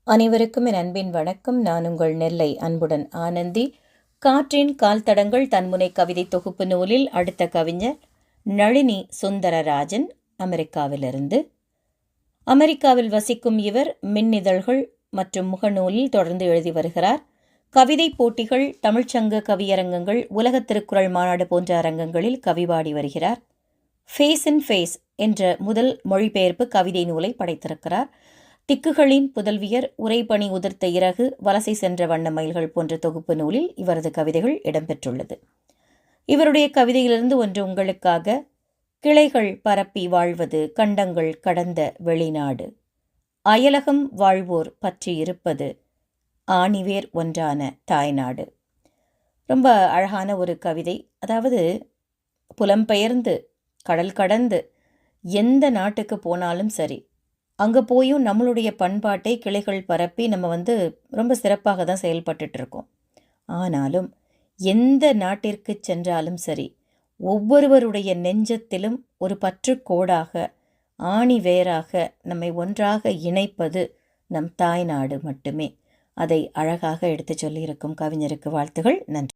அனைவருக்கும் என் அன்பின் வணக்கம். நான் உங்கள் நெல்லை அன்புடன் ஆனந்தி. காற்றின் கால் தடங்கள் தன்முனை கவிதை தொகுப்பு நூலில் அடுத்த கவிஞர் நளினி சுந்தரராஜன், அமெரிக்காவிலிருந்து. அமெரிக்காவில் வசிக்கும் இவர் மின்னிதழ்கள் மற்றும் முகநூலில் தொடர்ந்து எழுதி வருகிறார். கவிதை போட்டிகள், தமிழ்ச்சங்க கவியரங்கங்கள், உலக திருக்குறள் மாநாடு போன்ற அரங்கங்களில் கவிபாடி வருகிறார். ஃபேஸ் இன் ஃபேஸ் என்ற முதல் மொழிபெயர்ப்பு கவிதை நூலை படைத்திருக்கிறார். திக்குகளின் புதல்வியர், உரைபணி உதிர்த்த இறகு, வலசை சென்ற வண்ண மயில்கள் போன்ற தொகுப்பு நூலில் இவரது கவிதைகள் இடம்பெற்றுள்ளது. இவருடைய கவிதையிலிருந்து ஒன்று உங்களுக்காக. கிளைகள் பரப்பி வாழ்வது கண்டங்கள் கடந்த வெளிநாடு, அயலகம் வாழ்வோர் பற்றி இருப்பது ஆணிவேர் ஒன்றான தாய்நாடு. ரொம்ப அழகான ஒரு கவிதை. அதாவது புலம்பெயர்ந்து கடல் கடந்து எந்த நாட்டுக்கு போனாலும் சரி, அங்கே போயும் நம்மளுடைய பண்பாட்டை கிளைகள் பரப்பி நம்ம ரொம்ப சிறப்பாக தான் செயல்பட்டுருக்கோம். ஆனாலும் எந்த நாட்டிற்கு சென்றாலும் சரி, ஒவ்வொருவருடைய நெஞ்சத்திலும் ஒரு பற்றுக்கோடாக, ஆணி வேராக நம்மை ஒன்றாக இணைப்பது நம் தாய்நாடு மட்டுமே. அதை அழகாக எடுத்து சொல்லியிருக்கும் கவிஞருக்கு வாழ்த்துகள். நன்றி.